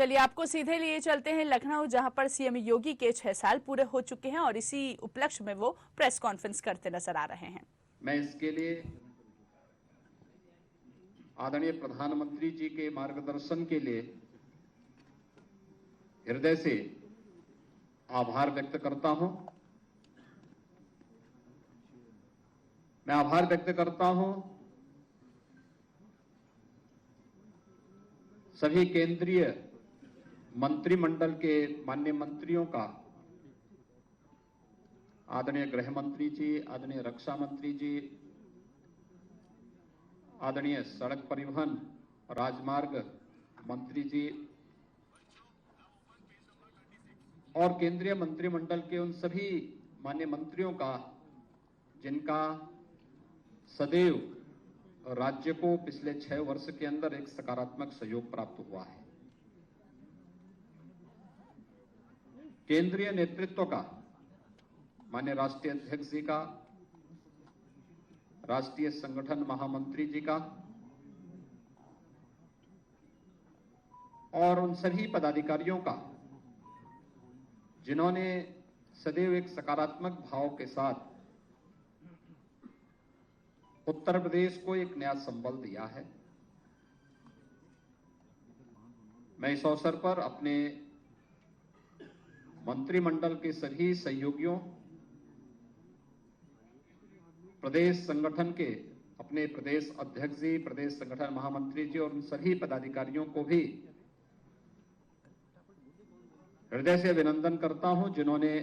चलिए आपको सीधे लिए चलते हैं लखनऊ, जहां पर सीएम योगी के 6 साल पूरे हो चुके हैं और इसी उपलक्ष्य में वो प्रेस कॉन्फ्रेंस करते नजर आ रहे हैं। मैं इसके लिए आदरणीय प्रधानमंत्री जी के मार्गदर्शन के लिए हृदय से आभार व्यक्त करता हूं। मैं आभार व्यक्त करता हूं सभी केंद्रीय मंत्रिमंडल के माननीय मंत्रियों का, आदरणीय गृह मंत्री जी, आदरणीय रक्षा मंत्री जी, आदरणीय सड़क परिवहन राजमार्ग मंत्री जी और केंद्रीय मंत्रिमंडल के उन सभी माननीय मंत्रियों का जिनका सदैव राज्य को पिछले 6 वर्ष के अंदर एक सकारात्मक सहयोग प्राप्त हुआ है। केंद्रीय नेतृत्व का, माननीय राष्ट्रीय अध्यक्ष जी का, राष्ट्रीय संगठन महामंत्री जी का और उन सभी पदाधिकारियों का जिन्होंने सदैव एक सकारात्मक भाव के साथ उत्तर प्रदेश को एक नया संबल दिया है। मैं इस अवसर पर अपने मंत्रिमंडल के सभी सहयोगियों, प्रदेश संगठन के अपने प्रदेश अध्यक्ष जी, प्रदेश संगठन महामंत्री जी और उन सभी पदाधिकारियों को भी हृदय से अभिनंदन करता हूं, जिन्होंने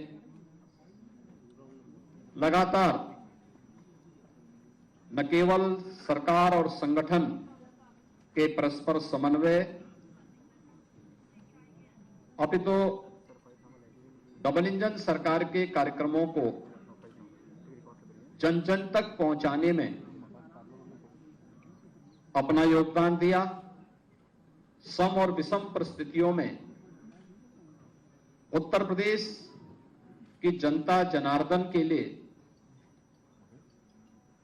लगातार न केवल सरकार और संगठन के परस्पर समन्वय अपितु डबल इंजन सरकार के कार्यक्रमों को जन जन तक पहुंचाने में अपना योगदान दिया। सम और विषम परिस्थितियों में उत्तर प्रदेश की जनता जनार्दन के लिए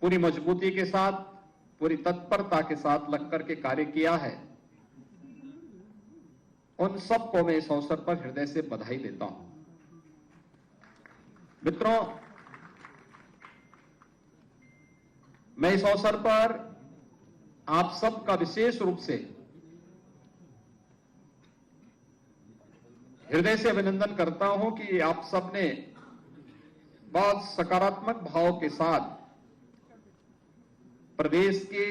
पूरी मजबूती के साथ, पूरी तत्परता के साथ लगकर के कार्य किया है। उन सबको मैं इस अवसर पर हृदय से बधाई देता हूं। मित्रों, मैं इस अवसर पर आप सबका विशेष रूप से हृदय से अभिनंदन करता हूं कि आप सबने बहुत सकारात्मक भाव के साथ प्रदेश के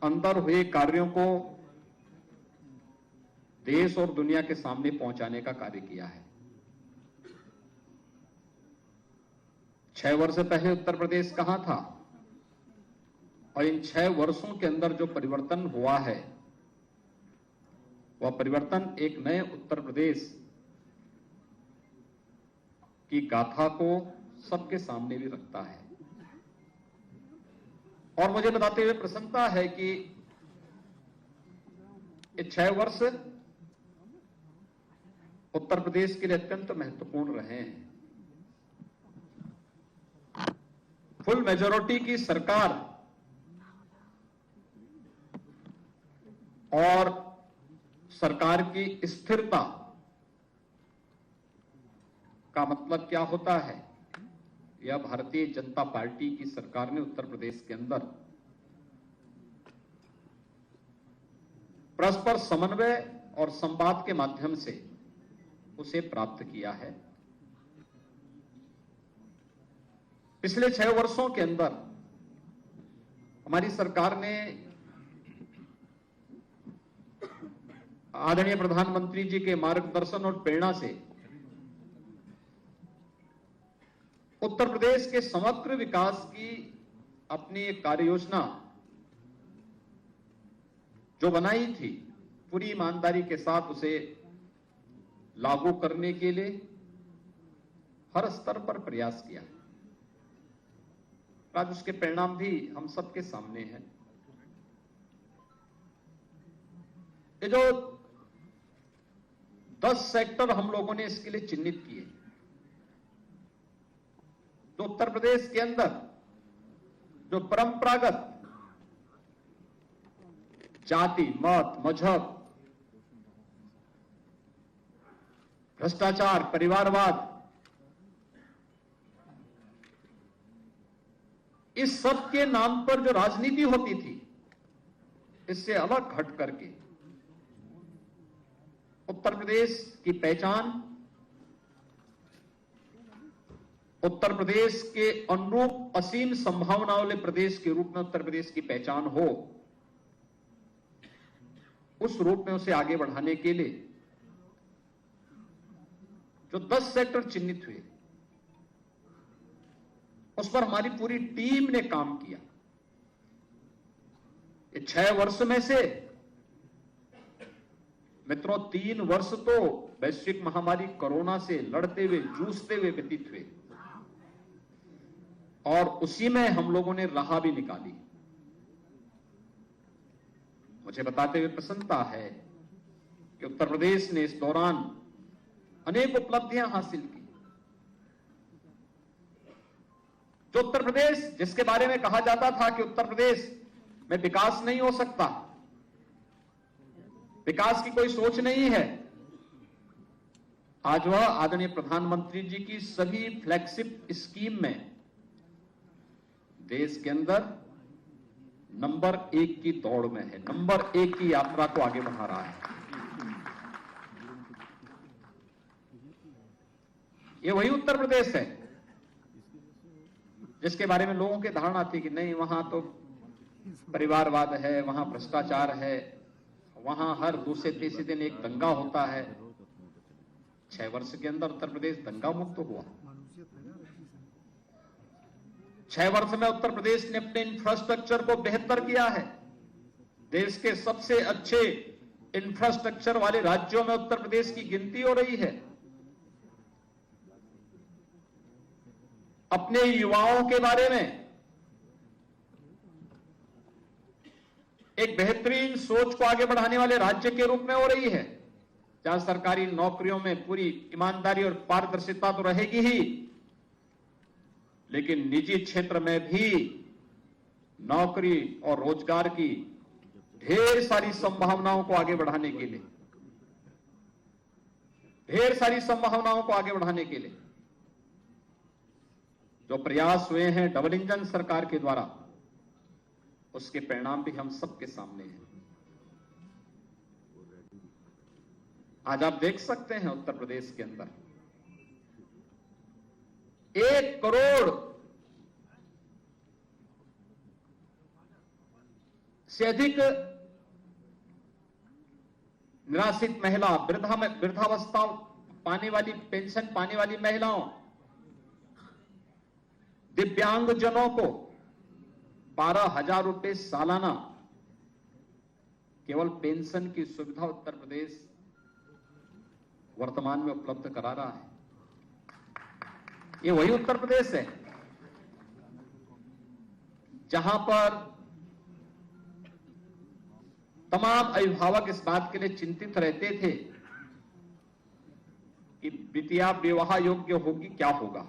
अंदर हुए कार्यों को देश और दुनिया के सामने पहुंचाने का कार्य किया है। 6 वर्ष पहले उत्तर प्रदेश कहां था और इन 6 वर्षों के अंदर जो परिवर्तन हुआ है, वह परिवर्तन एक नए उत्तर प्रदेश की गाथा को सबके सामने भी रखता है। और मुझे बताते हुए प्रसन्नता है कि ये 6 वर्ष उत्तर प्रदेश के लिए अत्यंत महत्वपूर्ण रहे हैं। फुल मेजॉरिटी की सरकार और सरकार की स्थिरता का मतलब क्या होता है, यह भारतीय जनता पार्टी की सरकार ने उत्तर प्रदेश के अंदर परस्पर समन्वय और संवाद के माध्यम से उसे प्राप्त किया है। पिछले 6 वर्षों के अंदर हमारी सरकार ने आदरणीय प्रधानमंत्री जी के मार्गदर्शन और प्रेरणा से उत्तर प्रदेश के समग्र विकास की अपनी एक कार्य योजना जो बनाई थी, पूरी ईमानदारी के साथ उसे लागू करने के लिए हर स्तर पर प्रयास किया। आज उसके परिणाम भी हम सबके सामने हैं। ये जो 10 सेक्टर हम लोगों ने इसके लिए चिन्हित किए, तो उत्तर प्रदेश के अंदर जो परंपरागत जाति, मत, मजहब भ्रष्टाचार, परिवारवाद, इस सब के नाम पर जो राजनीति होती थी, इससे अलग हट करके उत्तर प्रदेश की पहचान, उत्तर प्रदेश के अनुरूप असीम संभावनाओं वाले प्रदेश के रूप में उत्तर प्रदेश की पहचान हो, उस रूप में उसे आगे बढ़ाने के लिए जो 10 सेक्टर चिन्हित हुए, उस पर हमारी पूरी टीम ने काम किया। ये 6 वर्ष में से मित्रों 3 वर्ष तो वैश्विक महामारी कोरोना से लड़ते हुए, जूझते हुए व्यतीत हुए, और उसी में हम लोगों ने राह भी निकाली। मुझे बताते हुए प्रसन्नता है कि उत्तर प्रदेश ने इस दौरान अनेक उपलब्धियां हासिल की। जो उत्तर प्रदेश जिसके बारे में कहा जाता था कि उत्तर प्रदेश में विकास नहीं हो सकता, विकास की कोई सोच नहीं है, आज वह आदरणीय प्रधानमंत्री जी की सभी फ्लैगशिप स्कीम में देश के अंदर नंबर 1 की दौड़ में है, नंबर 1 की यात्रा को आगे बढ़ा रहा है। ये वही उत्तर प्रदेश है जिसके बारे में लोगों की धारणा थी कि नहीं, वहां तो परिवारवाद है, वहां भ्रष्टाचार है, वहां हर दूसरे तीसरे दिन एक दंगा होता है। 6 वर्ष के अंदर उत्तर प्रदेश दंगा मुक्त हुआ। 6 वर्ष में उत्तर प्रदेश ने अपने इंफ्रास्ट्रक्चर को बेहतर किया है। देश के सबसे अच्छे इंफ्रास्ट्रक्चर वाले राज्यों में उत्तर प्रदेश की गिनती हो रही है। अपने युवाओं के बारे में एक बेहतरीन सोच को आगे बढ़ाने वाले राज्य के रूप में हो रही है, जहां सरकारी नौकरियों में पूरी ईमानदारी और पारदर्शिता तो रहेगी ही, लेकिन निजी क्षेत्र में भी नौकरी और रोजगार की ढेर सारी संभावनाओं को आगे बढ़ाने के लिए, ढेर सारी संभावनाओं को आगे बढ़ाने के लिए जो प्रयास हुए हैं डबल इंजन सरकार के द्वारा, उसके परिणाम भी हम सबके सामने हैं। आज आप देख सकते हैं उत्तर प्रदेश के अंदर 1 करोड़ से अधिक निराश्रित महिला, वृद्धावस्था पाने वाली, पेंशन पाने वाली महिलाओं, दिव्यांगजनों को 12,000 रुपए सालाना केवल पेंशन की सुविधा उत्तर प्रदेश वर्तमान में उपलब्ध करा रहा है। ये वही उत्तर प्रदेश है जहां पर तमाम अभिभावक इस बात के लिए चिंतित रहते थे कि बिटिया विवाह योग्य होगी, क्या होगा,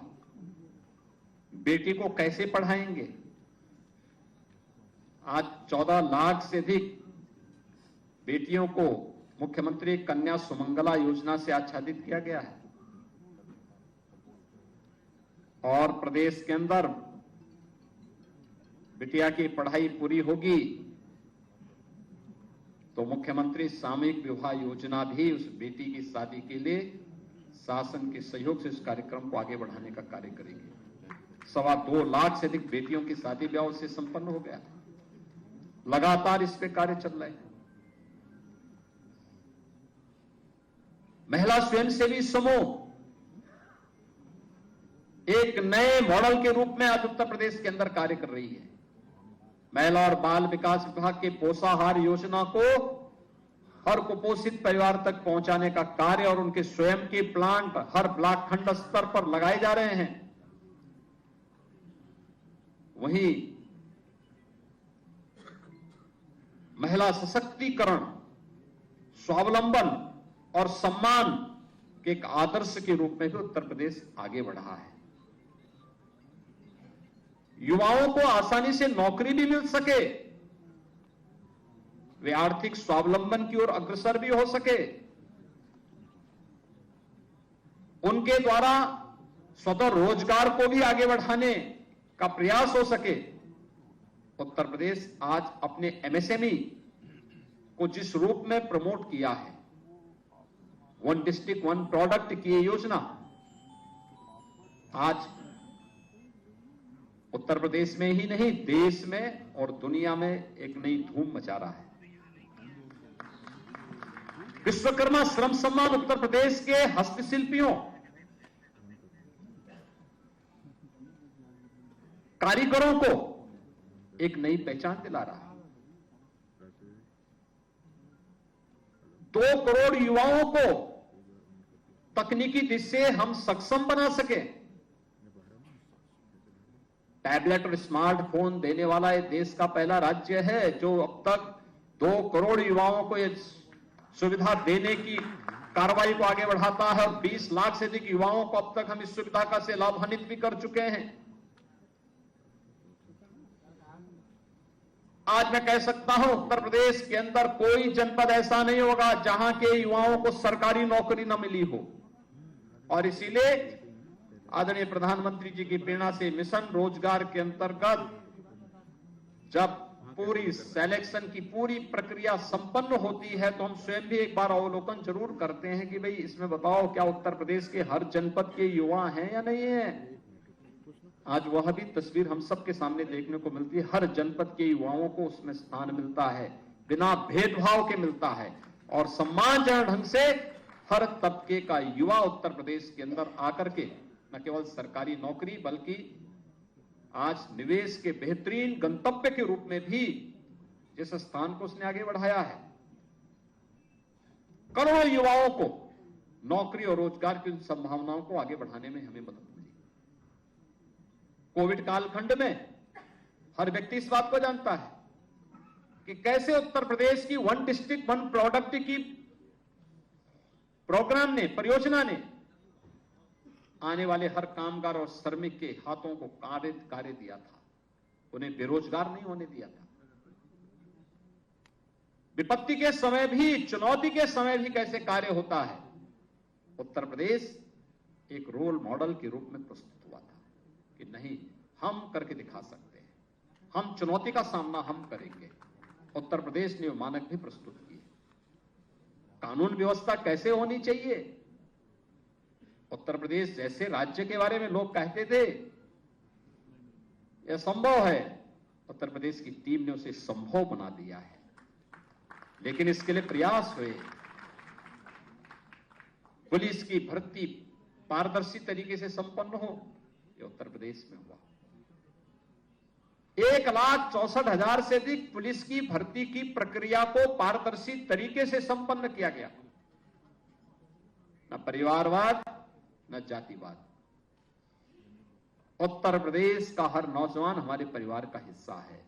बेटी को कैसे पढ़ाएंगे। आज 14 लाख से अधिक बेटियों को मुख्यमंत्री कन्या सुमंगला योजना से आच्छादित किया गया है, और प्रदेश के अंदर बिटिया की पढ़ाई पूरी होगी तो मुख्यमंत्री सामूहिक विवाह योजना भी उस बेटी की शादी के लिए शासन के सहयोग से इस कार्यक्रम को आगे बढ़ाने का कार्य करेंगे। 2.25 लाख से अधिक बेटियों की शादी ब्याह से संपन्न हो गया। लगातार इस पे कार्य चल रहे हैं। महिला स्वयंसेवी समूह एक नए मॉडल के रूप में आज उत्तर प्रदेश के अंदर कार्य कर रही है। महिला और बाल विकास विभाग के पोषाहार योजना को हर कुपोषित परिवार तक पहुंचाने का कार्य और उनके स्वयं के प्लांट हर ब्लॉक खंड स्तर पर लगाए जा रहे हैं। वहीं महिला सशक्तिकरण, स्वावलंबन और सम्मान के एक आदर्श के रूप में भी उत्तर प्रदेश आगे बढ़ा है। युवाओं को आसानी से नौकरी भी मिल सके, वे आर्थिक स्वावलंबन की ओर अग्रसर भी हो सके, उनके द्वारा स्वतः रोजगार को भी आगे बढ़ाने का प्रयास हो सके। उत्तर प्रदेश आज अपने एमएसएमई को जिस रूप में प्रमोट किया है, वन डिस्ट्रिक्ट वन प्रोडक्ट की ये योजना आज उत्तर प्रदेश में ही नहीं, देश में और दुनिया में एक नई धूम मचा रहा है। विश्वकर्मा श्रम सम्मान उत्तर प्रदेश के हस्तशिल्पियों, कारीगरों को एक नई पहचान दिला रहा है। 2 करोड़ युवाओं को तकनीकी दृष्टि से हम सक्षम बना सके। टैबलेट और स्मार्टफोन देने वाला ये देश का पहला राज्य है जो अब तक 2 करोड़ युवाओं को ये सुविधा देने की कार्रवाई को आगे बढ़ाता है और 20 लाख से अधिक युवाओं को अब तक हम इस सुविधा का से लाभान्वित भी कर चुके हैं। आज मैं कह सकता हूं उत्तर प्रदेश के अंदर कोई जनपद ऐसा नहीं होगा जहां के युवाओं को सरकारी नौकरी न मिली हो। और इसीलिए आदरणीय प्रधानमंत्री जी की प्रेरणा से मिशन रोजगार के अंतर्गत जब पूरी सिलेक्शन की पूरी प्रक्रिया संपन्न होती है तो हम स्वयं भी एक बार अवलोकन जरूर करते हैं कि भाई इसमें बताओ क्या उत्तर प्रदेश के हर जनपद के युवा हैं या नहीं है। आज वह भी तस्वीर हम सबके सामने देखने को मिलती है। हर जनपद के युवाओं को उसमें स्थान मिलता है, बिना भेदभाव के मिलता है और सम्मानजनक ढंग से हर तबके का युवा उत्तर प्रदेश के अंदर आकर के न केवल सरकारी नौकरी बल्कि आज निवेश के बेहतरीन गंतव्य के रूप में भी जिस स्थान को उसने आगे बढ़ाया है, करोड़ों युवाओं को नौकरी और रोजगार की उन संभावनाओं को आगे बढ़ाने में हमें मदद मिली। कोविड कालखंड में हर व्यक्ति इस बात को जानता है कि कैसे उत्तर प्रदेश की वन डिस्ट्रिक्ट वन प्रोडक्ट की प्रोग्राम ने, परियोजना ने आने वाले हर कामगार और श्रमिक के हाथों को कार्य दिया था, उन्हें बेरोजगार नहीं होने दिया था। विपत्ति के समय भी, चुनौती के समय भी कैसे कार्य होता है, उत्तर प्रदेश एक रोल मॉडल के रूप में प्रस्तुत हुआ था कि नहीं, हम करके दिखा सकते हैं, हम चुनौती का सामना हम करेंगे। उत्तर प्रदेश ने मानक भी प्रस्तुत किए। कानून व्यवस्था कैसे होनी चाहिए, उत्तर प्रदेश जैसे राज्य के बारे में लोग कहते थे यह संभव है, उत्तर प्रदेश की टीम ने उसे संभव बना दिया है। लेकिन इसके लिए प्रयास हुए। पुलिस की भर्ती पारदर्शी तरीके से संपन्न हो, यह उत्तर प्रदेश में हुआ। 1,64,000 से अधिक पुलिस की भर्ती की प्रक्रिया को पारदर्शी तरीके से संपन्न किया गया। न परिवारवाद न जातिवाद। उत्तर प्रदेश का हर नौजवान हमारे परिवार का हिस्सा है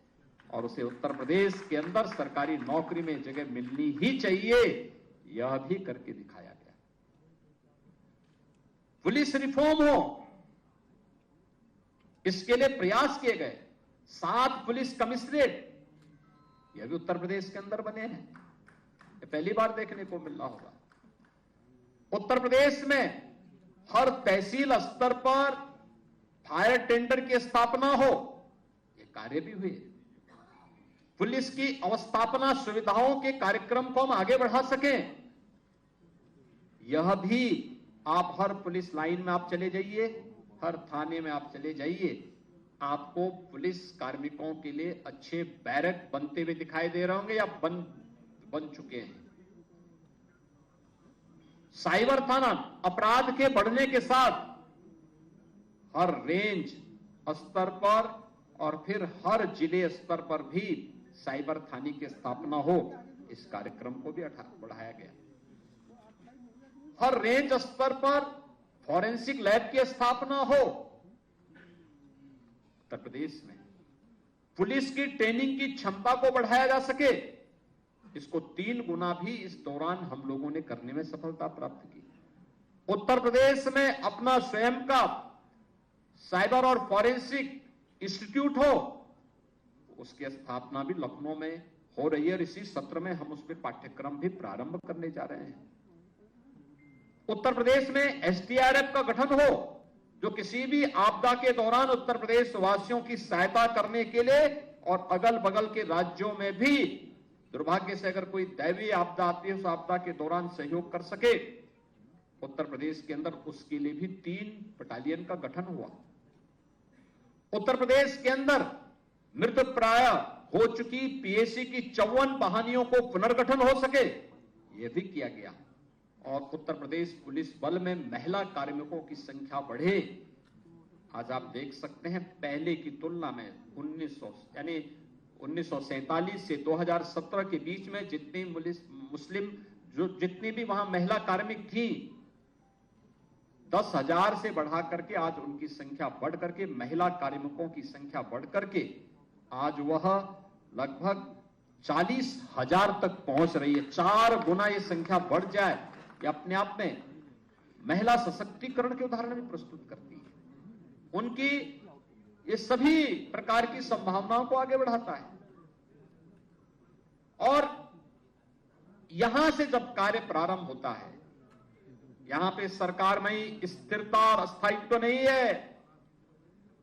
और उसे उत्तर प्रदेश के अंदर सरकारी नौकरी में जगह मिलनी ही चाहिए, यह भी करके दिखाया गया। पुलिस रिफॉर्म हो, इसके लिए प्रयास किए गए। 7 पुलिस कमिश्नरेट यह भी उत्तर प्रदेश के अंदर बने हैं, यह पहली बार देखने को मिल रहा होगा। उत्तर प्रदेश में हर तहसील स्तर पर फायर टेंडर की स्थापना हो, यह कार्य भी हुए। पुलिस की अवस्थापना सुविधाओं के कार्यक्रम को हम आगे बढ़ा सकें, यह भी आप हर पुलिस लाइन में आप चले जाइए, हर थाने में आप चले जाइए, आपको पुलिस कार्मिकों के लिए अच्छे बैरक बनते हुए दिखाई दे रहे होंगे या बन चुके हैं। साइबर थाना अपराध के बढ़ने के साथ हर रेंज स्तर पर और फिर हर जिले स्तर पर भी साइबर थाने की स्थापना हो, इस कार्यक्रम को भी बढ़ाया गया। हर रेंज स्तर पर फॉरेंसिक लैब की स्थापना हो। उत्तर प्रदेश में पुलिस की ट्रेनिंग की क्षमता को बढ़ाया जा सके, इसको 3 गुना भी इस दौरान हम लोगों ने करने में सफलता प्राप्त की। उत्तर प्रदेश में अपना स्वयं का साइबर और फॉरेंसिक इंस्टीट्यूट हो, उसकी स्थापना भी लखनऊ में हो रही है और इसी सत्र में हम उस पर पाठ्यक्रम भी प्रारंभ करने जा रहे हैं। उत्तर प्रदेश में एसडीआरएफ का गठन हो, जो किसी भी आपदा के दौरान उत्तर प्रदेश वासियों की सहायता करने के लिए और अगल बगल के राज्यों में भी दुर्भाग्य से अगर कोई दैवीय आपदा आती है, उस आपदा के दौरान सहयोग कर सके। उत्तर प्रदेश के अंदर उसके लिए भी 3 बटालियन का गठन हुआ। उत्तर प्रदेश के अंदर मृतप्राय हो चुकी पीएसी की 54 वाहिनियों को पुनर्गठन हो सके, यह भी किया गया। और उत्तर प्रदेश पुलिस बल में महिला कार्मिकों की संख्या बढ़े। आज आप देख सकते हैं पहले की तुलना में 1947 से 2017 के बीच में जितनी जितनी भी वहां महिला कार्मिक थी, 10,000 से बढ़ा करके आज उनकी संख्या बढ़ करके महिला कार्मिकों की संख्या बढ़ करके आज वह लगभग 40,000 तक पहुंच रही है। 4 गुना ये संख्या बढ़ जाए, ये अपने आप में महिला सशक्तिकरण के उदाहरण भी प्रस्तुत करती है। उनकी ये सभी प्रकार की संभावनाओं को आगे बढ़ाता है। और यहां से जब कार्य प्रारंभ होता है, यहां पे सरकार में ही स्थिरता और अस्थायित्व नहीं है,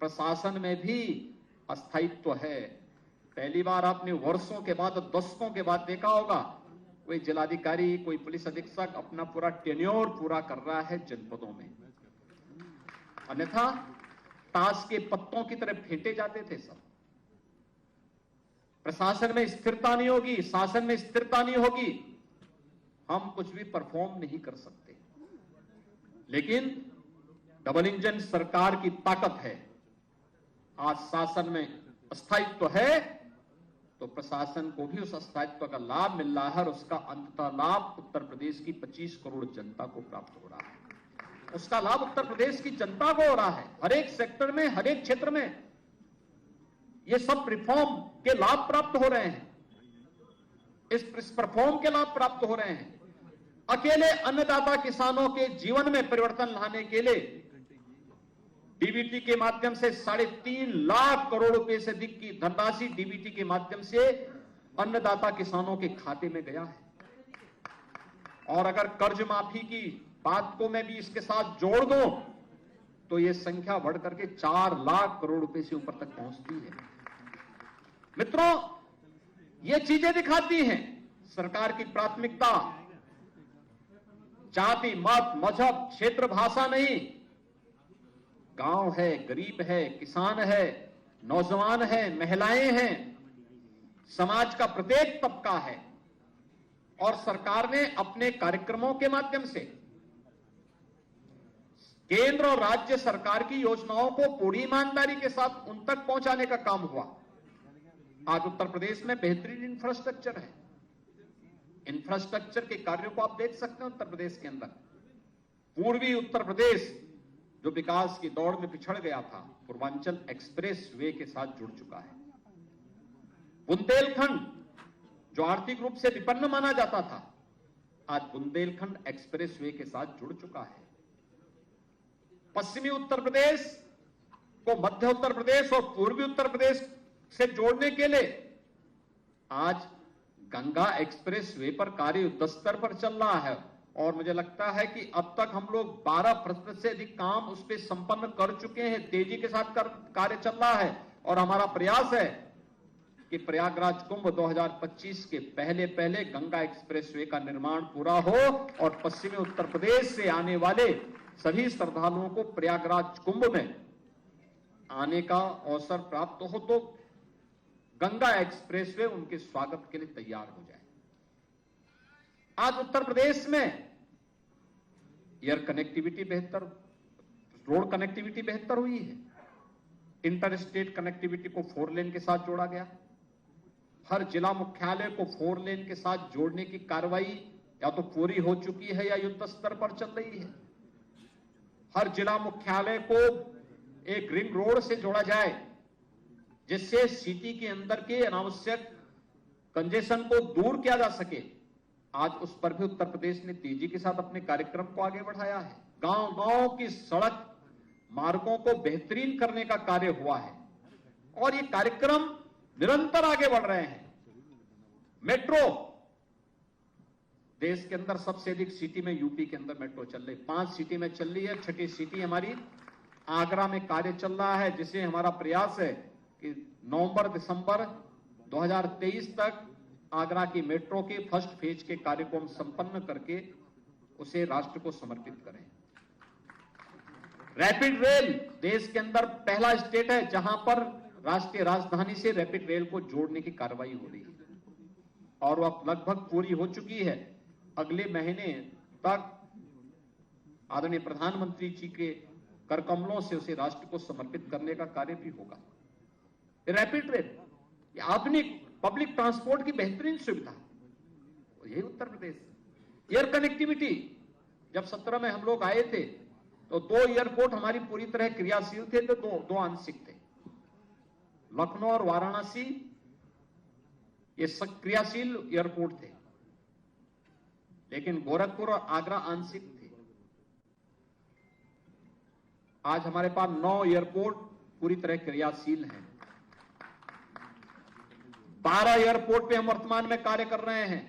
प्रशासन में भी अस्थायित्व है। पहली बार आपने वर्षों के बाद, दशकों के बाद देखा होगा, कोई जिलाधिकारी, कोई पुलिस अधीक्षक अपना पूरा टेन्योर पूरा कर रहा है जनपदों में। अन्यथा ताश के पत्तों की तरह फेंटे जाते थे सब। प्रशासन में स्थिरता नहीं होगी, शासन में स्थिरता नहीं होगी, हम कुछ भी परफॉर्म नहीं कर सकते। लेकिन डबल इंजन सरकार की ताकत है। आज शासन में अस्थायित्व है तो प्रशासन को भी उस अस्थायित्व का लाभ मिल रहा है और उसका अंततः लाभ उत्तर प्रदेश की 25 करोड़ जनता को प्राप्त हो रहा है। उसका लाभ उत्तर प्रदेश की जनता को हो रहा है। हर एक सेक्टर में, हर एक क्षेत्र में ये सब रिफॉर्म के लाभ प्राप्त हो रहे हैं, इस परफॉर्म के लाभ प्राप्त हो रहे हैं। अकेले अन्नदाता किसानों के जीवन में परिवर्तन लाने के लिए डीबीटी के माध्यम से 3.5 लाख करोड़ रुपए से अधिक की धनराशि डीबीटी के माध्यम से अन्नदाता किसानों के खाते में गया है। और अगर कर्ज माफी की बात को मैं भी इसके साथ जोड़ दूं तो यह संख्या बढ़कर के 4 लाख करोड़ रुपए से ऊपर तक पहुंचती है। मित्रों, ये चीजें दिखाती हैं सरकार की प्राथमिकता जाति, मत, मजहब, क्षेत्र, भाषा नहीं। गांव है, गरीब है, किसान है, नौजवान है, महिलाएं हैं, समाज का प्रत्येक तबका है। और सरकार ने अपने कार्यक्रमों के माध्यम से केंद्र और राज्य सरकार की योजनाओं को पूरी ईमानदारी के साथ उन तक पहुंचाने का काम हुआ। आज उत्तर प्रदेश में बेहतरीन इंफ्रास्ट्रक्चर है। इंफ्रास्ट्रक्चर के कार्यों को आप देख सकते हैं उत्तर प्रदेश के अंदर। पूर्वी उत्तर प्रदेश जो विकास की दौड़ में पिछड़ गया था, पूर्वांचल एक्सप्रेस वे के साथ जुड़ चुका है। बुंदेलखंड जो आर्थिक रूप से विपन्न माना जाता था, आज बुंदेलखंड एक्सप्रेस वे के साथ जुड़ चुका है। पश्चिमी उत्तर प्रदेश को मध्य उत्तर प्रदेश और पूर्वी उत्तर प्रदेश से जोड़ने के लिए आज गंगा एक्सप्रेस वे पर कार्य युद्ध स्तर पर चल रहा है। और मुझे लगता है कि अब तक हम लोग 12% से अधिक काम उस पर संपन्न कर चुके हैं। तेजी के साथ कार्य चल रहा है और हमारा प्रयास है कि प्रयागराज कुंभ 2025 के पहले गंगा एक्सप्रेसवे का निर्माण पूरा हो और पश्चिमी उत्तर प्रदेश से आने वाले सभी श्रद्धालुओं को प्रयागराज कुंभ में आने का अवसर प्राप्त हो तो गंगा एक्सप्रेसवे उनके स्वागत के लिए तैयार हो जाए। आज उत्तर प्रदेश में एयर कनेक्टिविटी बेहतर, रोड कनेक्टिविटी बेहतर हुई है। इंटर स्टेट कनेक्टिविटी को 4 लेन के साथ जोड़ा गया। हर जिला मुख्यालय को 4 लेन के साथ जोड़ने की कार्रवाई या तो पूरी हो चुकी है या युद्ध स्तर पर चल रही है। हर जिला मुख्यालय को एक रिंग रोड से जोड़ा जाए जिससे सिटी के अंदर के अनावश्यक कंजेशन को दूर किया जा सके। आज उस पर भी उत्तर प्रदेश ने तेजी के साथ अपने कार्यक्रम को आगे बढ़ाया है। गांव-गांव की सड़क मार्गों को बेहतरीन करने का कार्य हुआ है और ये कार्यक्रम निरंतर आगे बढ़ रहे हैं। मेट्रो देश के अंदर सबसे अधिक सिटी में यूपी के अंदर मेट्रो चल रही, 5 सिटी में चल रही है। 6ठी सिटी हमारी आगरा में कार्य चल रहा है, जिसे हमारा प्रयास है कि नवंबर दिसंबर 2023 तक आगरा की मेट्रो के फर्स्ट फेज के कार्य को हम संपन्न करके उसे राष्ट्र को समर्पित करें। रैपिड रेल देश के अंदर पहला स्टेट है जहां पर राष्ट्रीय राजधानी से रैपिड रेल को जोड़ने की कार्रवाई हो रही है और वह लगभग पूरी हो चुकी है। अगले महीने तक आदरणीय प्रधानमंत्री जी के कर कमलों से उसे राष्ट्र को समर्पित करने का कार्य भी होगा। रैपिड रेल आधुनिक पब्लिक ट्रांसपोर्ट की बेहतरीन सुविधा, यही उत्तर प्रदेश। एयर कनेक्टिविटी, जब 17 में हम लोग आए थे तो 2 एयरपोर्ट हमारी पूरी तरह क्रियाशील थे, तो दो आंशिक थे। लखनऊ और वाराणसी ये क्रियाशील एयरपोर्ट थे, लेकिन गोरखपुर और आगरा आंशिक थे। आज हमारे पास 9 एयरपोर्ट पूरी तरह क्रियाशील हैं। 12 एयरपोर्ट पे हम वर्तमान में कार्य कर रहे हैं।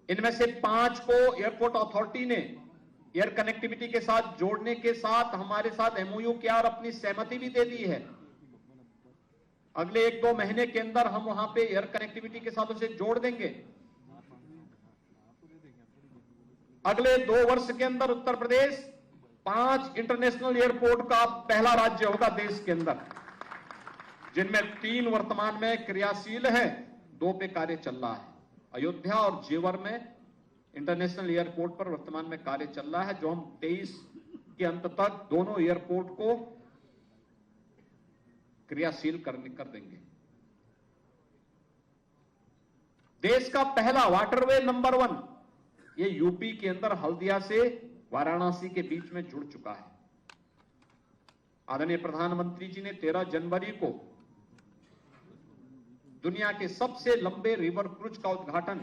इनमें से 5 को एयरपोर्ट अथॉरिटी ने एयर कनेक्टिविटी के साथ जोड़ने के साथ हमारे साथ एमओयू किया और अपनी सहमति भी दे दी है। अगले 1-2 महीने के अंदर हम वहां पे एयर कनेक्टिविटी के साथ उसे जोड़ देंगे। अगले 2 वर्ष के अंदर उत्तर प्रदेश 5 इंटरनेशनल एयरपोर्ट का पहला राज्य होगा देश के अंदर, जिनमें 3 वर्तमान में क्रियाशील है, 2 पे कार्य चल रहा है। अयोध्या और जेवर में इंटरनेशनल एयरपोर्ट पर वर्तमान में कार्य चल रहा है, जो हम 23 के अंत तक दोनों एयरपोर्ट को क्रियाशील कर देंगे। देश का पहला वाटरवे नंबर 1 ये यूपी के अंदर हल्दिया से वाराणसी के बीच में जुड़ चुका है। आदरणीय प्रधानमंत्री जी ने 13 जनवरी को दुनिया के सबसे लंबे रिवर क्रूज का उद्घाटन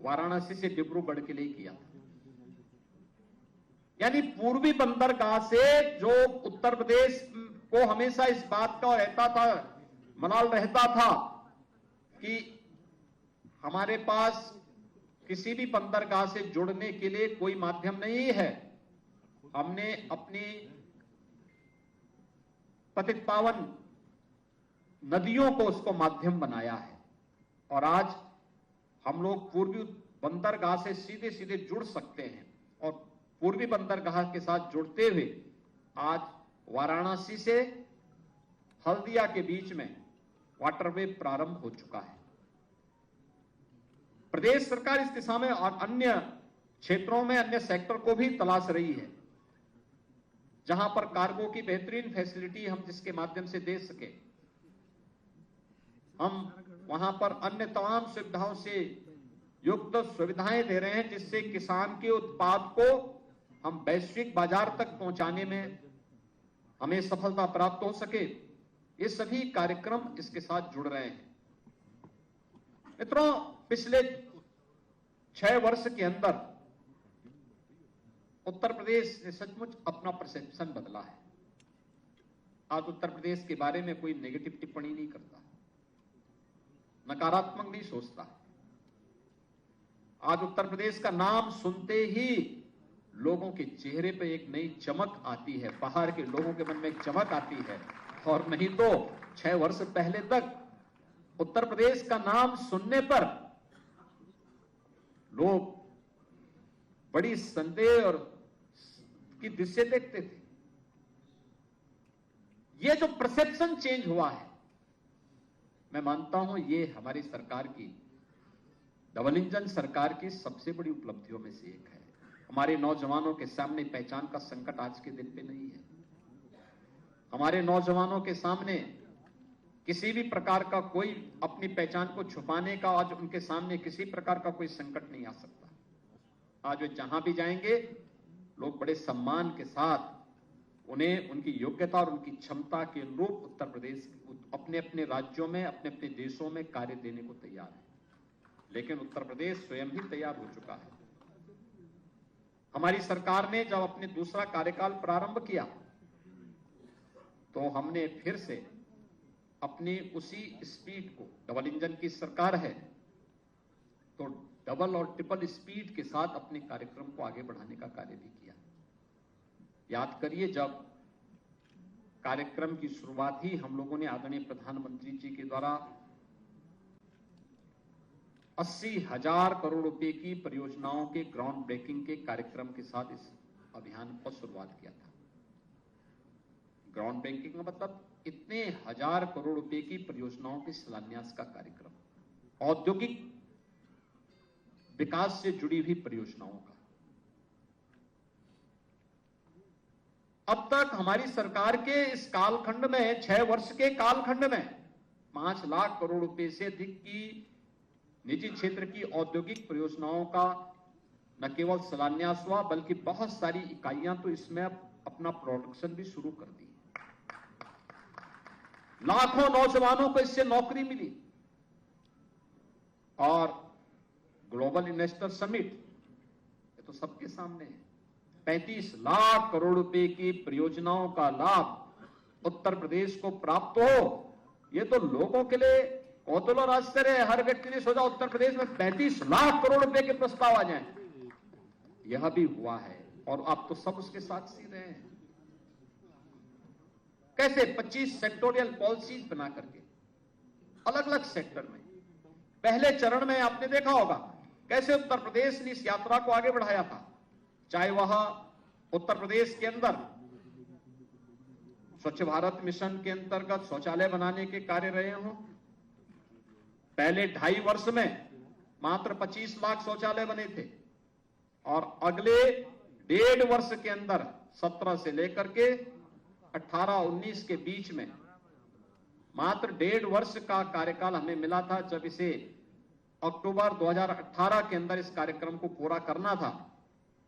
वाराणसी से डिब्रूगढ़ के लिए किया था। यानी पूर्वी बंदरगाह से जो उत्तर प्रदेश को हमेशा इस बात का रहता था, मलाल रहता था कि हमारे पास किसी भी बंदरगाह से जुड़ने के लिए कोई माध्यम नहीं है, हमने अपनी पतित पावन नदियों को उसको माध्यम बनाया है और आज हम लोग पूर्वी बंदरगाह से सीधे सीधे जुड़ सकते हैं और पूर्वी बंदरगाह के साथ जुड़ते हुए आज वाराणसी से हल्दिया के बीच में वाटरवे प्रारंभ हो चुका है। प्रदेश सरकार इस दिशा में और अन्य क्षेत्रों में अन्य सेक्टर को भी तलाश रही है, जहां पर कार्गो की बेहतरीन फैसिलिटी हम जिसके माध्यम से दे सके। हम वहां पर अन्य तमाम सुविधाओं से युक्त सुविधाएं दे रहे हैं, जिससे किसान के उत्पाद को हम वैश्विक बाजार तक पहुंचाने में हमें सफलता प्राप्त हो सके। ये सभी कार्यक्रम इसके साथ जुड़ रहे हैं। मित्रों, पिछले 6 वर्ष के अंदर उत्तर प्रदेश ने सचमुच अपना परसेप्शन बदला है। आज उत्तर प्रदेश के बारे में कोई नेगेटिव टिप्पणी नहीं करता, नकारात्मक नहीं सोचता। आज उत्तर प्रदेश का नाम सुनते ही लोगों के चेहरे पे एक नई चमक आती है, बाहर के लोगों के मन में एक चमक आती है। और नहीं तो 6 वर्ष पहले तक उत्तर प्रदेश का नाम सुनने पर लोग बड़ी संदेह और की दृष्टि देखते थे। ये जो परसेप्शन चेंज हुआ है, मैं मानता हूं ये हमारी सरकार की, डबल इंजन सरकार की सबसे बड़ी उपलब्धियों में से एक है। हमारे नौजवानों के सामने पहचान का संकट आज के दिन पे नहीं है। हमारे नौजवानों के सामने किसी भी प्रकार का कोई अपनी पहचान को छुपाने का आज उनके सामने किसी प्रकार का कोई संकट नहीं आ सकता। आज वे जहां भी जाएंगे लोग बड़े सम्मान के साथ उन्हें उनकी योग्यता और उनकी क्षमता के अनुरूप उत्तर प्रदेश अपने अपने राज्यों में अपने अपने देशों में कार्य देने को तैयार है। लेकिन उत्तर प्रदेश स्वयं ही तैयार हो चुका है। हमारी सरकार ने जब अपने दूसरा कार्यकाल प्रारंभ किया तो हमने फिर से अपनी उसी स्पीड को, डबल इंजन की सरकार है, तो डबल और ट्रिपल स्पीड के साथ अपने कार्यक्रम को आगे बढ़ाने का कार्य भी किया। याद करिए, जब कार्यक्रम की शुरुआत ही हम लोगों ने आदरणीय प्रधानमंत्री जी के द्वारा 80,000 करोड़ रुपए की परियोजनाओं के ग्राउंड ब्रेकिंग के कार्यक्रम के साथ इस अभियान को शुरुआत किया था। ग्राउंड ब्रेकिंग का मतलब इतने 1000 करोड़ रुपए की परियोजनाओं के शिलान्यास का कार्यक्रम, औद्योगिक विकास से जुड़ी हुई परियोजनाओं का। अब तक हमारी सरकार के इस कालखंड में, 6 वर्ष के कालखंड में 5 लाख करोड़ रुपए से अधिक की निजी क्षेत्र की औद्योगिक परियोजनाओं का न केवल शिलान्यास हुआ, बल्कि बहुत सारी इकाइयां तो इसमें अपना प्रोडक्शन भी शुरू कर दी। लाखों नौजवानों को इससे नौकरी मिली। और ग्लोबल इन्वेस्टर समिट, ये तो सबके सामने है, 35 लाख करोड़ रुपए की परियोजनाओं का लाभ उत्तर प्रदेश को प्राप्त हो, ये तो लोगों के लिए कौतूहल और आश्चर्य है। हर व्यक्ति ने सोचा उत्तर प्रदेश में 35 लाख करोड़ रुपए के प्रस्ताव आ जाएं। यह भी हुआ है और आप तो सब उसके साक्षी रहे हैं। कैसे 25 सेक्टोरियल पॉलिसीज बना करके अलग अलग सेक्टर में, पहले चरण में आपने देखा होगा कैसे उत्तर प्रदेश ने इस यात्रा को आगे बढ़ाया था। चाहे वह उत्तर प्रदेश के अंदर स्वच्छ भारत मिशन के अंतर्गत शौचालय बनाने के कार्य रहे हों, पहले 2.5 वर्ष में मात्र 25 लाख शौचालय बने थे, और अगले 1.5 वर्ष के अंदर 17 से लेकर के 18-19 के बीच में मात्र 1.5 वर्ष का कार्यकाल हमें मिला था। जब इसे अक्टूबर 2018 के अंदर इस कार्यक्रम को पूरा करना था,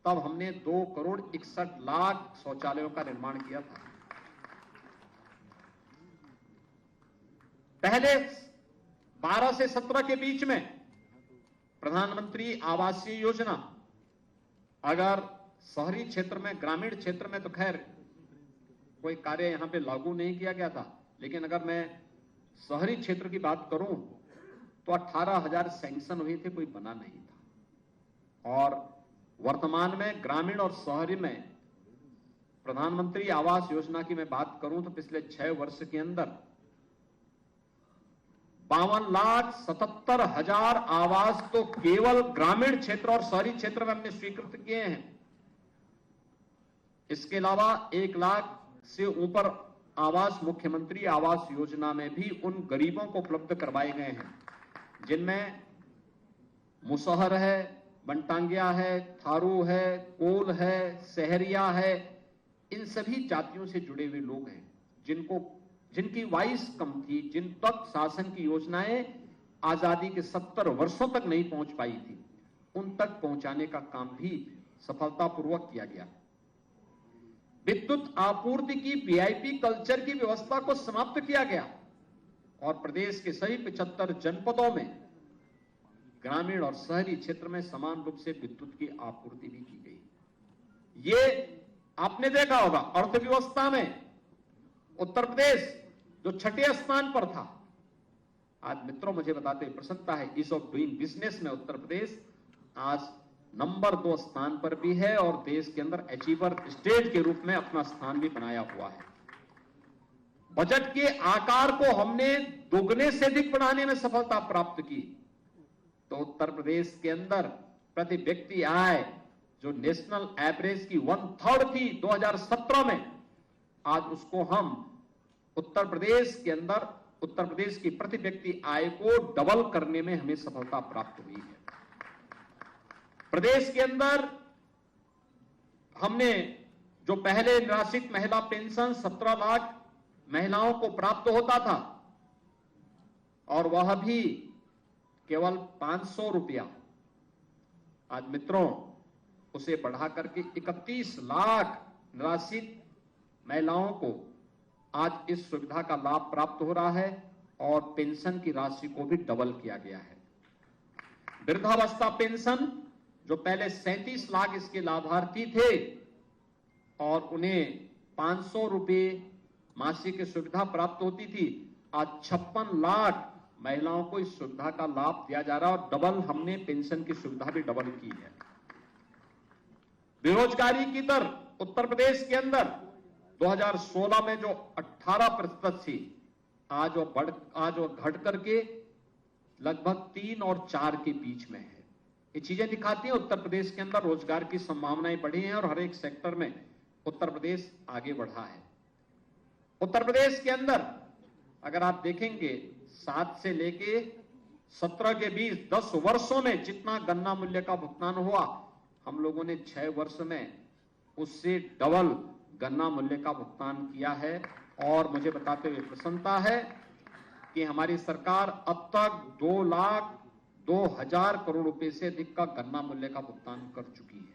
तब हमने 2 करोड़ 61 लाख शौचालयों का निर्माण किया था। पहले 12 से 17 के बीच में प्रधानमंत्री आवासीय योजना, अगर शहरी क्षेत्र में, ग्रामीण क्षेत्र में तो खैर कोई कार्य यहां पे लागू नहीं किया गया था, लेकिन अगर मैं शहरी क्षेत्र की बात करूं तो 18,000 सैंक्शन हुए थे, कोई बना नहीं था। और वर्तमान में ग्रामीण और शहरी में प्रधानमंत्री आवास योजना की मैं बात करूं तो पिछले 6 वर्ष के अंदर 52,77,000 आवास तो केवल ग्रामीण क्षेत्र और शहरी क्षेत्र में हमने स्वीकृत किए हैं। इसके अलावा 1 लाख से ऊपर आवास मुख्यमंत्री आवास योजना में भी उन गरीबों को उपलब्ध करवाए गए हैं जिनमें मुसहर है, बनटांगिया है, थारू है, कोल है, सहरिया है, इन सभी जातियों से जुड़े हुए लोग हैं जिनकी वाइस कम थी, जिन तक शासन की योजनाएं आजादी के 70 वर्षों तक नहीं पहुंच पाई थी, उन तक पहुंचाने का काम भी सफलतापूर्वक किया गया। विद्युत आपूर्ति की वीआईपी कल्चर की व्यवस्था को समाप्त किया गया और प्रदेश के सभी 75 जनपदों में ग्रामीण और शहरी क्षेत्र में समान रूप से विद्युत की आपूर्ति भी की गई। ये आपने देखा होगा, अर्थव्यवस्था में उत्तर प्रदेश जो 6ठे स्थान पर था, आज मित्रों मुझे बताते प्रसन्नता है, ईज ऑफ डूइंग बिजनेस में उत्तर प्रदेश आज नंबर 2 स्थान पर भी है और देश के अंदर अचीवर स्टेट के रूप में अपना स्थान भी बनाया हुआ है। बजट के आकार को हमने दोगुने से अधिक बढ़ाने में सफलता प्राप्त की, तो उत्तर प्रदेश के अंदर प्रति व्यक्ति आय जो नेशनल एवरेज की 1/3 थी 2017 में, आज उसको हम उत्तर प्रदेश के अंदर उत्तर प्रदेश की प्रति व्यक्ति आय को डबल करने में हमें सफलता प्राप्त हुई है। प्रदेश के अंदर हमने जो पहले निराश्रित महिला पेंशन 17 लाख महिलाओं को प्राप्त होता था और वह भी केवल 500 रुपया, आज मित्रों उसे बढ़ा करके 31 लाख निराश्रित महिलाओं को आज इस सुविधा का लाभ प्राप्त हो रहा है और पेंशन की राशि को भी डबल किया गया है। वृद्धावस्था पेंशन जो पहले 37 लाख इसके लाभार्थी थे और उन्हें 500 रुपए मासिक की सुविधा प्राप्त होती थी, आज 56 लाख महिलाओं को इस सुविधा का लाभ दिया जा रहा है और डबल हमने पेंशन की सुविधा भी डबल की है। बेरोजगारी की दर उत्तर प्रदेश के अंदर 2016 में जो 18% थी, आज वो घट करके लगभग 3 और 4 के बीच में है। ये चीजें दिखाती हैं उत्तर प्रदेश के अंदर रोजगार की संभावनाएं बढ़ी हैं और हर एक सेक्टर में उत्तर प्रदेश आगे बढ़ा है। उत्तर प्रदेश के अंदर अगर आप देखेंगे 7 से लेके 17 के बीच 10 वर्षों में जितना गन्ना मूल्य का भुगतान हुआ, हम लोगों ने 6 वर्ष में उससे डबल गन्ना मूल्य का भुगतान किया है। और मुझे बताते हुए प्रसन्नता है कि हमारी सरकार अब तक 2,02,000 करोड़ रुपए से अधिक का गन्ना मूल्य का भुगतान कर चुकी है।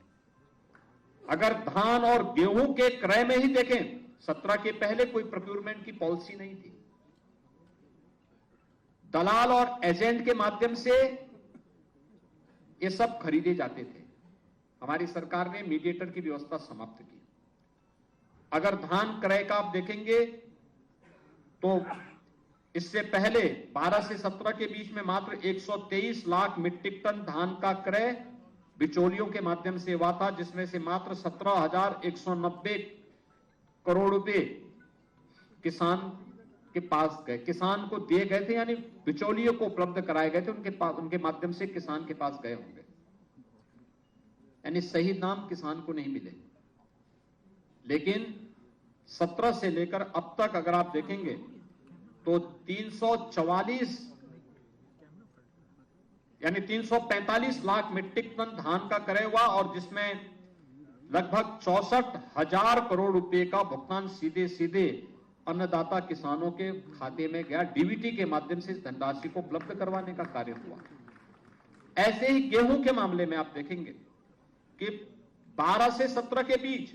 अगर धान और गेहूं के क्रय में ही देखें, 17 के पहले कोई प्रोक्योरमेंट की पॉलिसी नहीं थी। दलाल और एजेंट के माध्यम से ये सब खरीदे जाते थे। हमारी सरकार ने मीडिएटर की व्यवस्था समाप्त की। अगर धान क्रय का आप देखेंगे तो इससे पहले 12 से 17 के बीच में मात्र 123 लाख मीट्रिक टन धान का क्रय बिचौलियों के माध्यम से हुआ था, जिसमें से मात्र 17,190 करोड़ रुपए किसान के पास गए, किसान को दिए गए थे, यानी बिचौलियों को उपलब्ध कराए गए थे, उनके माध्यम से किसान के पास गए होंगे, यानी सही दाम किसान को नहीं मिले। लेकिन 17 से लेकर अब तक अगर आप देखेंगे तो 344 यानी 345 लाख मीट्रिक टन धान का क्रय हुआ और जिसमें लगभग 64,000 करोड़ रुपए का भुगतान सीधे सीधे अन्नदाता किसानों के खाते में गया। डीबीटी के माध्यम से इस धनराशि को उपलब्ध करवाने का कार्य हुआ। ऐसे ही गेहूं के मामले में आप देखेंगे कि 12 से 17 के बीच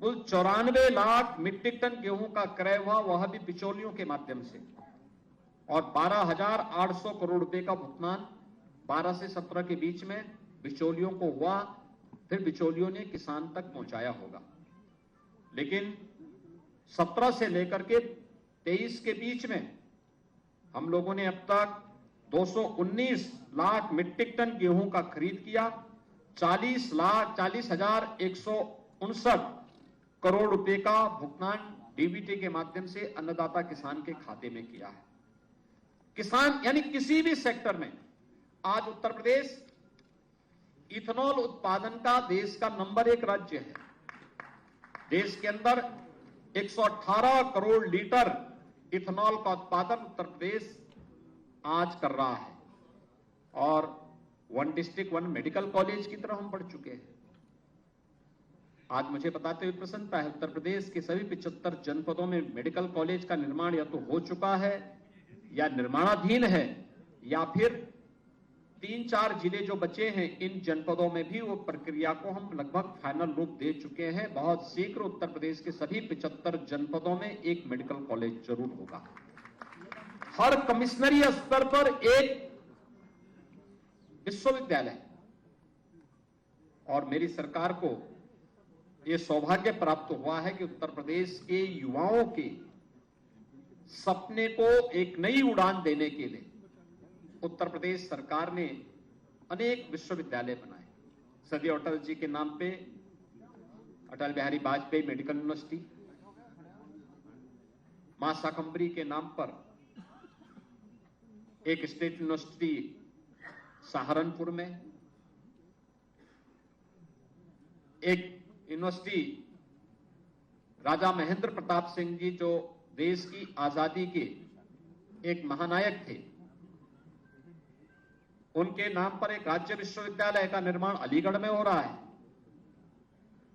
कुल 94 लाख मीट्रिक टन गेहूं का क्रय हुआ, वह भी बिचौलियों के माध्यम से, और 12,800 करोड़ रुपए का भुगतान 12 से 17 के बीच में बिचौलियों को हुआ, फिर बिचौलियों ने किसान तक पहुंचाया होगा। लेकिन 17 से लेकर के 23 के बीच में हम लोगों ने अब तक 219 लाख मीट्रिक टन गेहूं का खरीद किया, 40,159 करोड़ रुपए का भुगतान डीबीटी के माध्यम से अन्नदाता किसान के खाते में किया है। किसान यानी किसी भी सेक्टर में आज उत्तर प्रदेश इथेनॉल उत्पादन का देश का नंबर 1 राज्य है। देश के अंदर 118 करोड़ लीटर इथेनॉल का उत्पादन उत्तर प्रदेश आज कर रहा है और 1 डिस्ट्रिक्ट 1 मेडिकल कॉलेज की तरफ हम बढ़ चुके हैं। आज मुझे बताते हुए प्रसन्नता है, उत्तर प्रदेश के सभी 75 जनपदों में मेडिकल कॉलेज का निर्माण या तो हो चुका है या निर्माणाधीन है, या फिर 3-4 जिले जो बचे हैं इन जनपदों में भी वो प्रक्रिया को हम लगभग फाइनल रूप दे चुके हैं। बहुत शीघ्र उत्तर प्रदेश के सभी 75 जनपदों में एक मेडिकल कॉलेज जरूर होगा। हर कमिश्नरी स्तर पर एक विश्वविद्यालय। और मेरी सरकार को यह सौभाग्य प्राप्त हुआ है कि उत्तर प्रदेश के युवाओं के सपने को एक नई उड़ान देने के लिए उत्तर प्रदेश सरकार ने अनेक विश्वविद्यालय बनाए। सरदार अटल जी के नाम पे अटल बिहारी वाजपेयी मेडिकल यूनिवर्सिटी, मां शाकंभरी के नाम पर एक स्टेट यूनिवर्सिटी सहारनपुर में, एक यूनिवर्सिटी राजा महेंद्र प्रताप सिंह जी जो देश की आजादी के एक महानायक थे, उनके नाम पर एक राज्य विश्वविद्यालय का निर्माण अलीगढ़ में हो रहा है।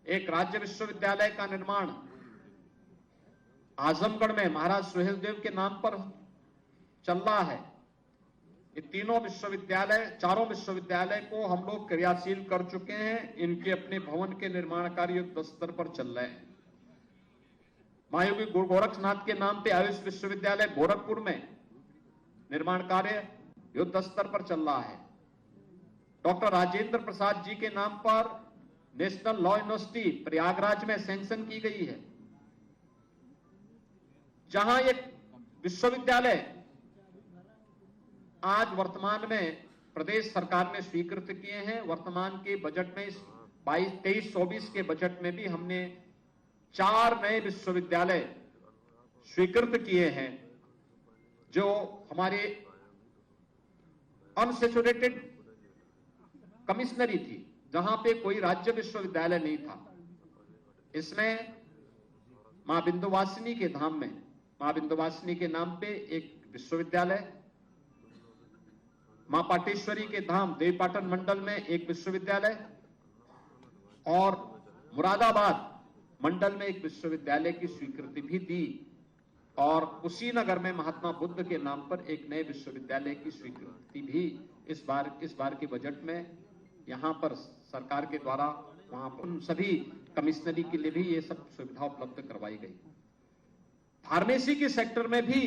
एक राज्य विश्वविद्यालय का निर्माण आजमगढ़ में महाराज सुहेलदेव के नाम पर चल रहा है। ये तीनों विश्वविद्यालय, चारों विश्वविद्यालय को हम लोग क्रियाशील कर चुके हैं। इनके अपने भवन के निर्माण कार्य युद्ध स्तर पर चल रहे हैं। महायोगी गुरु गोरक्षनाथ के नाम पे आयुष विश्वविद्यालय गोरखपुर में निर्माण कार्य युद्ध स्तर पर चल रहा है। डॉक्टर राजेंद्र प्रसाद जी के नाम पर नेशनल लॉ यूनिवर्सिटी प्रयागराज में सैंक्शन की गई है, जहां एक विश्वविद्यालय आज वर्तमान में प्रदेश सरकार ने स्वीकृत किए हैं। वर्तमान के बजट में 23-24 के बजट में भी हमने 4 नए विश्वविद्यालय स्वीकृत किए हैं, जो हमारे अनसैचुरेटेड कमिश्नरी थी, जहां पे कोई राज्य विश्वविद्यालय नहीं था। इसमें मां विंध्यवासिनी के धाम में मां विंध्यवासिनी के नाम पे एक विश्वविद्यालय, मां पाटेश्वरी के धाम देवपाटन मंडल में एक विश्वविद्यालय और मुरादाबाद मंडल में एक विश्वविद्यालय की स्वीकृति भी दी और कुशीनगर में महात्मा बुद्ध के नाम पर एक नए विश्वविद्यालय की स्वीकृति भी इस बार के बजट में यहां पर सरकार के द्वारा वहां पर उन सभी कमिश्नरी के लिए भी ये सब सुविधा उपलब्ध करवाई गई। फार्मेसी के सेक्टर में भी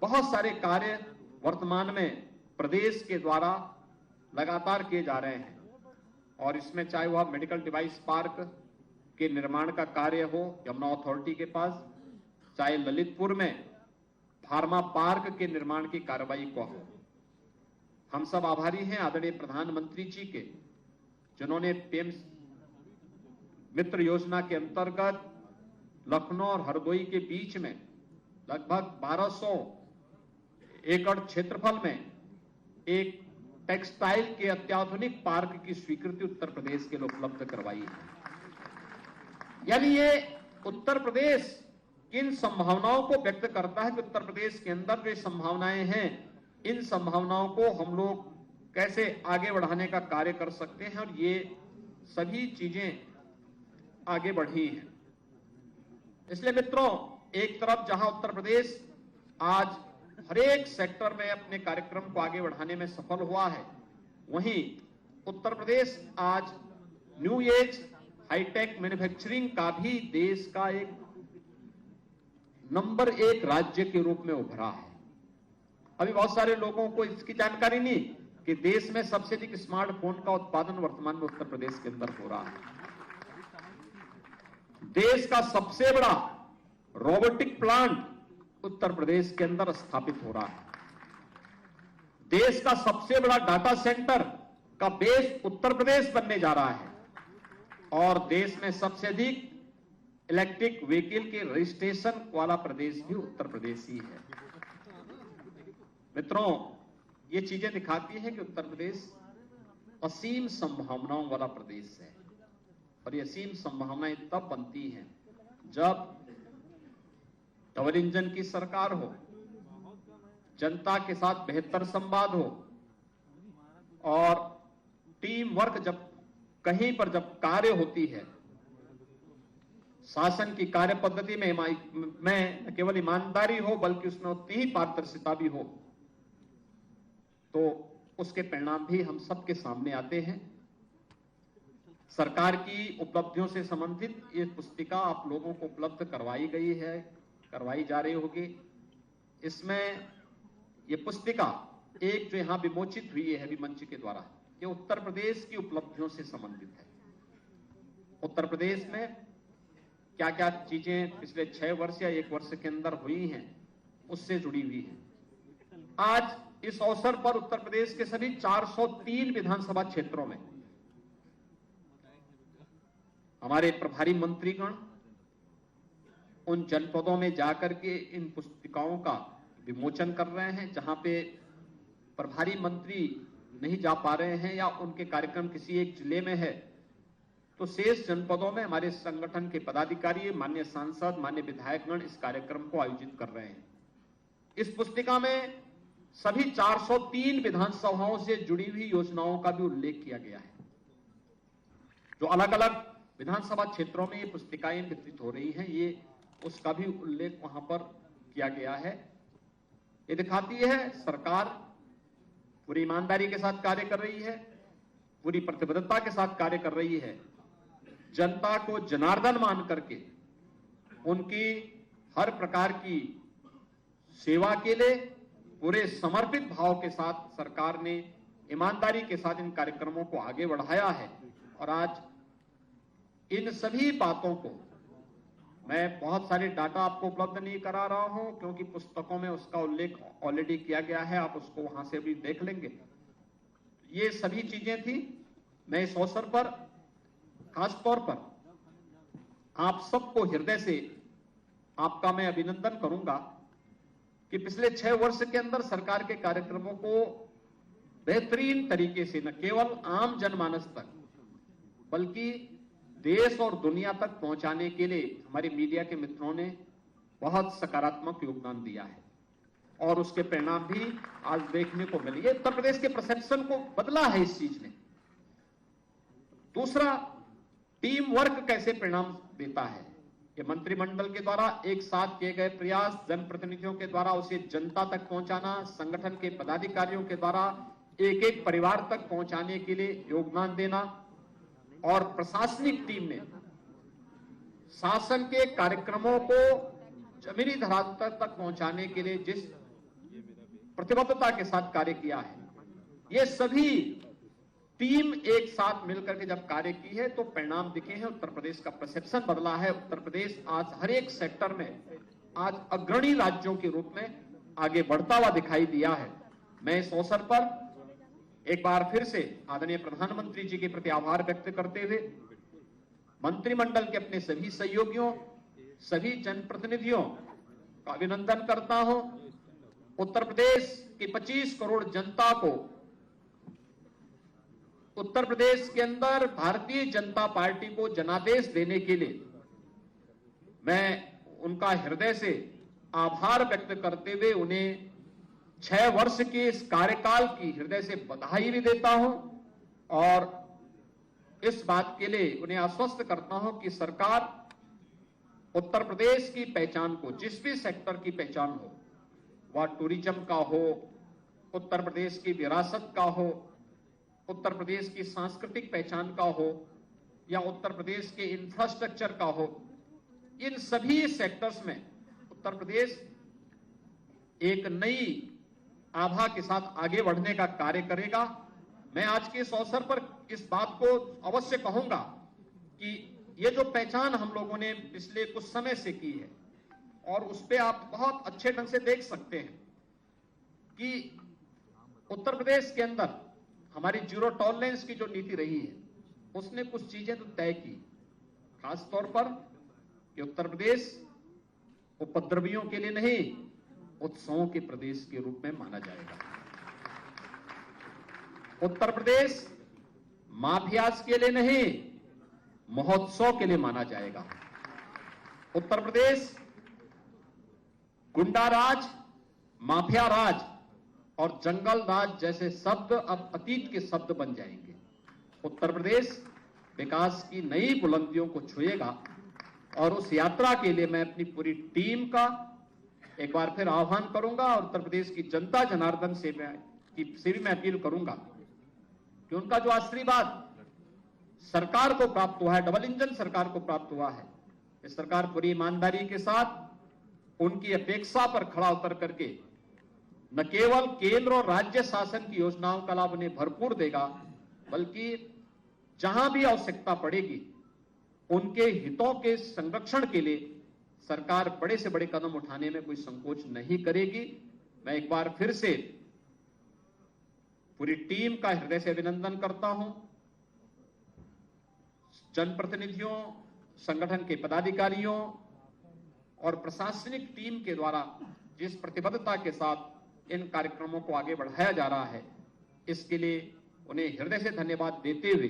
बहुत सारे कार्य वर्तमान में प्रदेश के द्वारा लगातार किए जा रहे हैं और इसमें चाहे वह मेडिकल डिवाइस पार्क के निर्माण का कार्य हो यमुना अथॉरिटी के पास, चाहे ललितपुर में फार्मा पार्क के निर्माण की कार्रवाई को हो। हम सब आभारी हैं आदरणीय प्रधानमंत्री जी के, जिन्होंने पीएम मित्र योजना के अंतर्गत लखनऊ और हरदोई के बीच में लगभग 1200 एकड़ क्षेत्रफल में एक टेक्सटाइल के अत्याधुनिक पार्क की स्वीकृति उत्तर प्रदेश के लिए उपलब्ध करवाई है। यानी ये उत्तर प्रदेश किन संभावनाओं को व्यक्त करता है कि उत्तर प्रदेश के अंदर जो संभावनाएं हैं, इन संभावनाओं को हम लोग कैसे आगे बढ़ाने का कार्य कर सकते हैं और ये सभी चीजें आगे बढ़ी हैं। इसलिए मित्रों, एक तरफ जहां उत्तर प्रदेश आज हर एक सेक्टर में अपने कार्यक्रम को आगे बढ़ाने में सफल हुआ है, वहीं उत्तर प्रदेश आज न्यू एज हाईटेक मैन्युफैक्चरिंग का भी देश का एक नंबर 1 राज्य के रूप में उभरा है। अभी बहुत सारे लोगों को इसकी जानकारी नहीं कि देश में सबसे अधिक स्मार्टफोन का उत्पादन वर्तमान में उत्तर प्रदेश के अंदर हो रहा है। देश का सबसे बड़ा रोबोटिक प्लांट उत्तर प्रदेश के अंदर स्थापित हो रहा है। देश का सबसे बड़ा डाटा सेंटर का बेस उत्तर प्रदेश बनने जा रहा है और देश में सबसे अधिक इलेक्ट्रिक व्हीकल के रजिस्ट्रेशन वाला प्रदेश भी उत्तर प्रदेश ही है। मित्रों, ये चीजें दिखाती हैं कि उत्तर प्रदेश असीम संभावनाओं वाला प्रदेश है और ये असीम संभावनाएं तब बनती हैं जब डबल इंजन की सरकार हो, जनता के साथ बेहतर संवाद हो और टीम वर्क जब कहीं पर जब कार्य होती है, शासन की कार्य पद्धति में न केवल ईमानदारी हो बल्कि उसमें उतनी ही पारदर्शिता भी हो, तो उसके परिणाम भी हम सबके सामने आते हैं। सरकार की उपलब्धियों से संबंधित ये पुस्तिका आप लोगों को उपलब्ध करवाई गई है, करवाई जा रही होगी। इसमें ये पुस्तिका एक जो यहां विमोचित हुई है अभी मंच के द्वारा, ये उत्तर प्रदेश की उपलब्धियों से संबंधित है। उत्तर प्रदेश में क्या क्या चीजें पिछले 6 वर्ष या 1 वर्ष के अंदर हुई हैं, उससे जुड़ी हुई है। आज इस अवसर पर उत्तर प्रदेश के सभी 403 विधानसभा क्षेत्रों में हमारे प्रभारी मंत्रीगण उन जनपदों में जाकर के इन पुस्तिकाओं का विमोचन कर रहे हैं, जहां पे प्रभारी मंत्री नहीं जा पा रहे हैं या उनके कार्यक्रम किसी एक जिले में है, तो शेष जनपदों में हमारे संगठन के पदाधिकारी, माननीय सांसद, माननीय विधायकगण इस कार्यक्रम को आयोजित कर रहे हैं। इस पुस्तिका में सभी 403 विधानसभाओं से जुड़ी हुई योजनाओं का भी उल्लेख किया गया है। जो अलग अलग विधानसभा क्षेत्रों में ये पुस्तिकाएं वितरित हो रही हैं, ये उसका भी उल्लेख वहां पर किया गया है। ये दिखाती है सरकार पूरी ईमानदारी के साथ कार्य कर रही है, पूरी प्रतिबद्धता के साथ कार्य कर रही है, जनता को जनार्दन मान करके उनकी हर प्रकार की सेवा के लिए पूरे समर्पित भाव के साथ सरकार ने ईमानदारी के साथ इन कार्यक्रमों को आगे बढ़ाया है और आज इन सभी बातों को मैं बहुत सारे डाटा आपको उपलब्ध नहीं करा रहा हूं क्योंकि पुस्तकों में उसका उल्लेख ऑलरेडी किया गया है, आप उसको वहां से भी देख लेंगे। ये सभी चीजें थी। मैं इस अवसर पर खासतौर पर आप सबको हृदय से आपका मैं अभिनंदन करूंगा कि पिछले 6 वर्ष के अंदर सरकार के कार्यक्रमों को बेहतरीन तरीके से न केवल आम जनमानस तक बल्कि देश और दुनिया तक पहुंचाने के लिए हमारे मीडिया के मित्रों ने बहुत सकारात्मक योगदान दिया है और उसके परिणाम भी आज देखने को मिले। उत्तर प्रदेश के परसेप्शन को बदला है इस चीज ने। दूसरा, टीम वर्क कैसे परिणाम देता है। ये मंत्रिमंडल के द्वारा एक साथ किए गए प्रयास, जनप्रतिनिधियों के द्वारा उसे जनता तक पहुंचाना, संगठन के पदाधिकारियों के द्वारा एक एक परिवार तक पहुंचाने के लिए योगदान देना और प्रशासनिक टीम ने शासन के कार्यक्रमों को जमीनी धरातल तक पहुंचाने के लिए जिस प्रतिबद्धता के साथ कार्य किया है, ये सभी टीम एक साथ मिलकर के जब कार्य की है तो परिणाम दिखे हैं। उत्तर प्रदेश का परसेप्शन बदला है। उत्तर प्रदेश आज हर एक सेक्टर में आज अग्रणी राज्यों के रूप में आगे बढ़ता हुआ दिखाई दिया है। मैं इस अवसर पर एक बार फिर से आदरणीय प्रधानमंत्री जी के प्रति आभार व्यक्त करते हुए मंत्रिमंडल के अपने सभी सहयोगियों, सभी जनप्रतिनिधियों का अभिनंदन करता हूं। उत्तर प्रदेश की 25 करोड़ जनता को उत्तर प्रदेश के अंदर भारतीय जनता पार्टी को जनादेश देने के लिए मैं उनका हृदय से आभार व्यक्त करते हुए उन्हें 6 वर्ष के इस कार्यकाल की हृदय से बधाई भी देता हूं और इस बात के लिए उन्हें आश्वस्त करता हूं कि सरकार उत्तर प्रदेश की पहचान को, जिस भी सेक्टर की पहचान हो, वह टूरिज्म का हो, उत्तर प्रदेश की विरासत का हो, उत्तर प्रदेश की सांस्कृतिक पहचान का हो या उत्तर प्रदेश के इंफ्रास्ट्रक्चर का हो, इन सभी सेक्टर्स में उत्तर प्रदेश एक नई आभा के साथ आगे बढ़ने का कार्य करेगा। मैं आज के इस अवसर पर इस बात को अवश्य कहूंगा कि ये जो पहचान हम लोगों ने पिछले कुछ समय से की है और उस पे आप बहुत अच्छे ढंग से देख सकते हैं कि उत्तर प्रदेश के अंदर हमारी जीरो टॉलरेंस की जो नीति रही है उसने कुछ चीजें तो तय की, खास तौर पर कि उत्तर प्रदेश उपद्रवियों के लिए नहीं, उत्सवों के प्रदेश के रूप में माना जाएगा। उत्तर प्रदेश माफियाज के लिए नहीं, महोत्सव के लिए माना जाएगा। उत्तर प्रदेश गुंडा राज, माफिया राज और जंगल राज जैसे शब्द अब अतीत के शब्द बन जाएंगे। उत्तर प्रदेश विकास की नई बुलंदियों को छुएगा और उस यात्रा के लिए मैं अपनी पूरी टीम का एक बार फिर आह्वान करूंगा और उत्तर प्रदेश की जनता जनार्दन से भी मैं अपील करूंगा कि उनका जो आशीर्वाद सरकार को प्राप्त हुआ है, डबल इंजन सरकार को प्राप्त हुआ है, इस सरकार पूरी ईमानदारी के साथ उनकी अपेक्षा पर खड़ा उतर करके न केवल केंद्र और राज्य शासन की योजनाओं का लाभ उन्हें भरपूर देगा, बल्कि जहां भी आवश्यकता पड़ेगी उनके हितों के संरक्षण के लिए सरकार बड़े से बड़े कदम उठाने में कोई संकोच नहीं करेगी। मैं एक बार फिर से पूरी टीम का हृदय से अभिनंदन करता हूं। जनप्रतिनिधियों, संगठन के पदाधिकारियों और प्रशासनिक टीम के द्वारा जिस प्रतिबद्धता के साथ इन कार्यक्रमों को आगे बढ़ाया जा रहा है, इसके लिए उन्हें हृदय से धन्यवाद देते हुए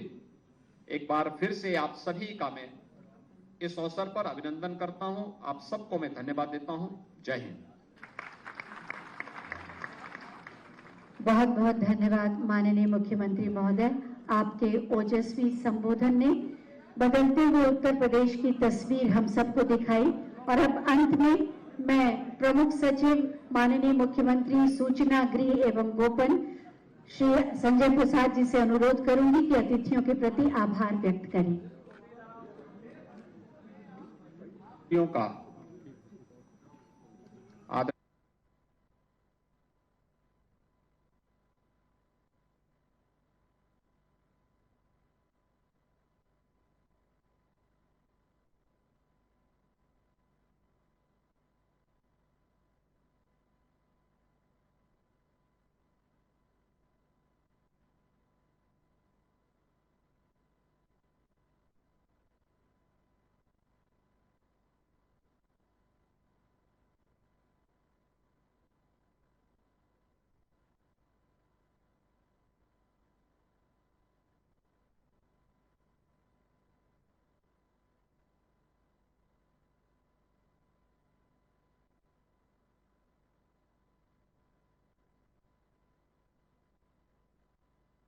एक बार फिर से आप सभी का मैं इस अवसर पर अभिनंदन करता हूं। आप सबको मैं धन्यवाद देता हूं। जय हिंद। बहुत बहुत धन्यवाद माननीय मुख्यमंत्री महोदय। आपके ओजस्वी संबोधन ने बदलते हुए उत्तर प्रदेश की तस्वीर हम सबको दिखाई। और अब अंत में मैं प्रमुख सचिव माननीय मुख्यमंत्री सूचना, गृह एवं गोपन श्री संजय प्रसाद जी से अनुरोध करूंगी कि अतिथियों के प्रति आभार व्यक्त करें। का